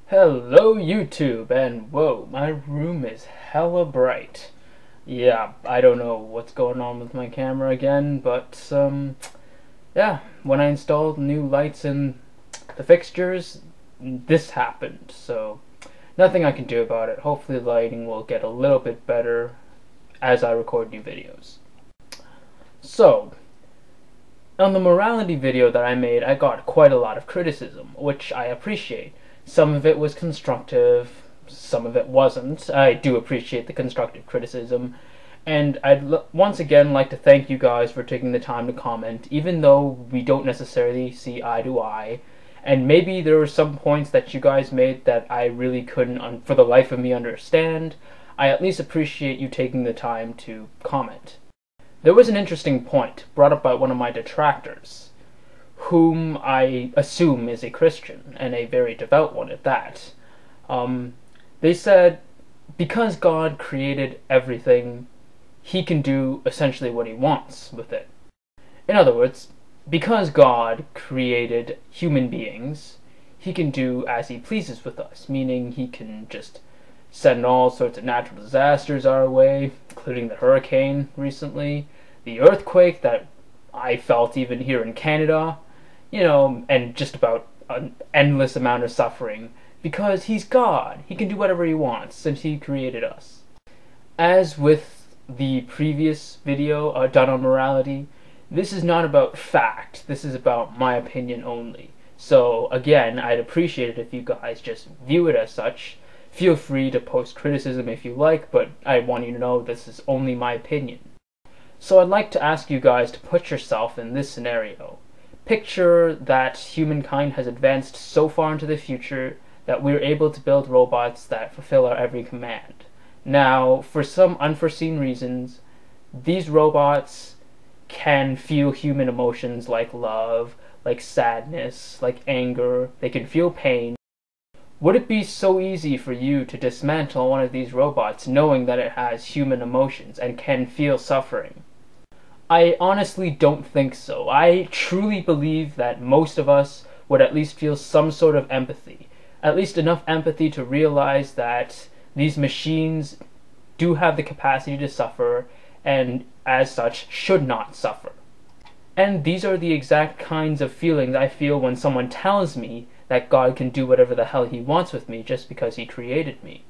Hello YouTube, and whoa, my room is hella bright. Yeah, I don't know what's going on with my camera again, but yeah, when I installed new lights in the fixtures, this happened, so nothing I can do about it. Hopefully the lighting will get a little bit better as I record new videos. So, on the morality video that I made, I got quite a lot of criticism, which I appreciate. Some of it was constructive, some of it wasn't. I do appreciate the constructive criticism, and I'd once again like to thank you guys for taking the time to comment, even though we don't necessarily see eye to eye. And maybe there were some points that you guys made that I really couldn't, for the life of me, understand. I at least appreciate you taking the time to comment. There was an interesting point brought up by one of my detractors, whom I assume is a Christian, and a very devout one at that. They said, because God created everything, he can do essentially what he wants with it. In other words, because God created human beings, he can do as he pleases with us, meaning he can just send all sorts of natural disasters our way, including the hurricane recently, the earthquake that I felt even here in Canada, and just about an endless amount of suffering, because he's God. He can do whatever he wants, since he created us. As with the previous video done on morality, this is not about fact, this is about my opinion only. So again, I'd appreciate it if you guys just view it as such. Feel free to post criticism if you like, but I want you to know this is only my opinion. So I'd like to ask you guys to put yourself in this scenario. Picture that humankind has advanced so far into the future that we're able to build robots that fulfill our every command. Now, for some unforeseen reasons, these robots can feel human emotions like love, like sadness, like anger. They can feel pain. Would it be so easy for you to dismantle one of these robots knowing that it has human emotions and can feel suffering? I honestly don't think so. I truly believe that most of us would at least feel some sort of empathy. At least enough empathy to realize that these machines do have the capacity to suffer, and as such should not suffer. And these are the exact kinds of feelings I feel when someone tells me that God can do whatever the hell he wants with me just because he created me.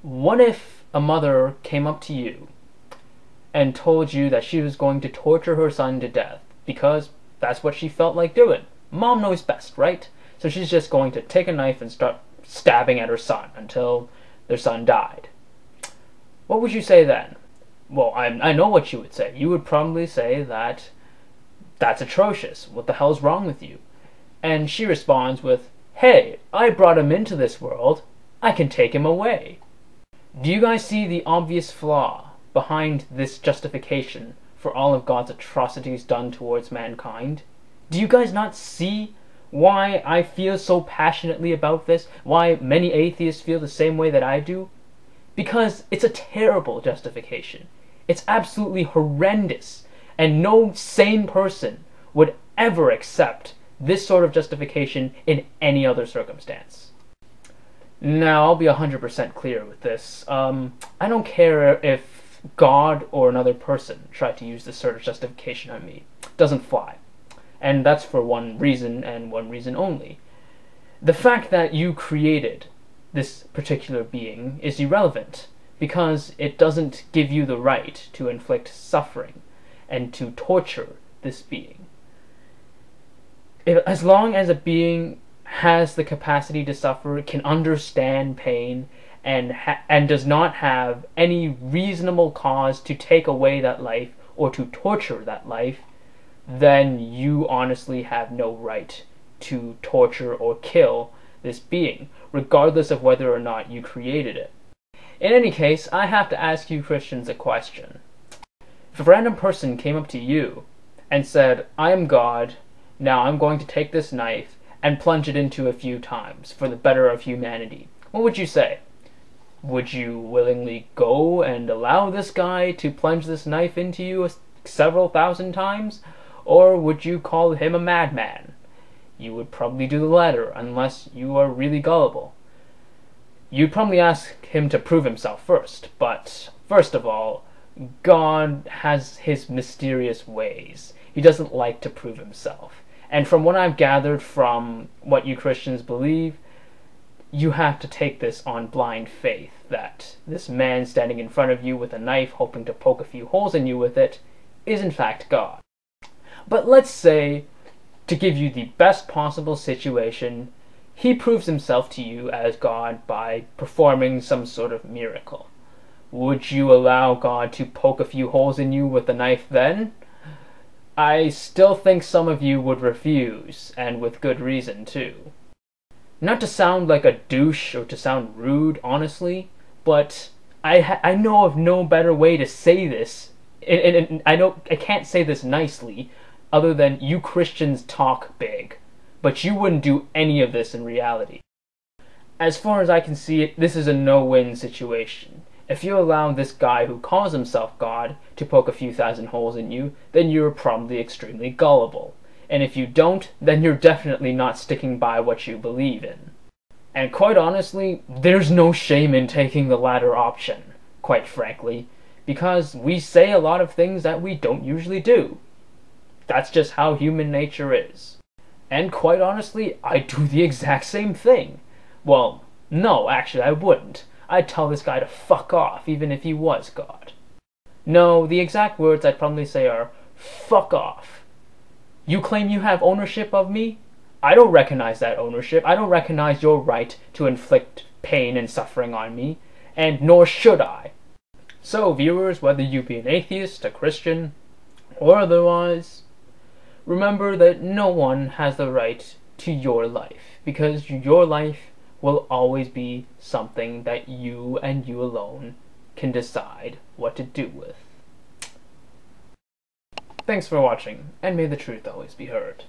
What if a mother came up to you and told you that she was going to torture her son to death because that's what she felt like doing? Mom knows best, right? So she's just going to take a knife and start stabbing at her son until their son died. What would you say then? Well, I know what you would say. You would probably say that that's atrocious. What the hell's wrong with you? And she responds with, hey, I brought him into this world. I can take him away. Do you guys see the obvious flaw behind this justification for all of God's atrocities done towards mankind? Do you guys not see why I feel so passionately about this? Why many atheists feel the same way that I do? Because it's a terrible justification. It's absolutely horrendous, and no sane person would ever accept this sort of justification in any other circumstance. Now, I'll be 100% clear with this. I don't care if God or another person tried to use this sort of justification on me. It doesn't fly. And that's for one reason, and one reason only. The fact that you created this particular being is irrelevant, because it doesn't give you the right to inflict suffering and to torture this being. As long as a being has the capacity to suffer, can understand pain, and does not have any reasonable cause to take away that life or to torture that life, then you honestly have no right to torture or kill this being, regardless of whether or not you created it. In any case, I have to ask you Christians a question. If a random person came up to you and said, I am God, now I'm going to take this knife and plunge it into a few times for the better of humanity, what would you say? Would you willingly go and allow this guy to plunge this knife into you several thousand times? Or would you call him a madman? You would probably do the latter, unless you are really gullible. You'd probably ask him to prove himself first, but first of all, God has his mysterious ways. He doesn't like to prove himself. And from what I've gathered from what you Christians believe, you have to take this on blind faith, that this man standing in front of you with a knife hoping to poke a few holes in you with it is in fact God. But let's say, to give you the best possible situation, he proves himself to you as God by performing some sort of miracle. Would you allow God to poke a few holes in you with a knife then? I still think some of you would refuse, and with good reason too. Not to sound like a douche or to sound rude, honestly, but I know of no better way to say this, and I can't say this nicely, other than you Christians talk big, but you wouldn't do any of this in reality. As far as I can see it, this is a no-win situation. If you allow this guy who calls himself God to poke a few thousand holes in you, then you're probably extremely gullible. And if you don't, then you're definitely not sticking by what you believe in. And quite honestly, there's no shame in taking the latter option, quite frankly, because we say a lot of things that we don't usually do. That's just how human nature is. And quite honestly, I do the exact same thing. Well, no, actually I wouldn't. I'd tell this guy to fuck off, even if he was God. No, the exact words I'd probably say are, fuck off. You claim you have ownership of me? I don't recognize that ownership. I don't recognize your right to inflict pain and suffering on me, and nor should I. So, viewers, whether you be an atheist, a Christian, or otherwise, remember that no one has the right to your life, because your life will always be something that you and you alone can decide what to do with. Thanks for watching, and may the truth always be heard.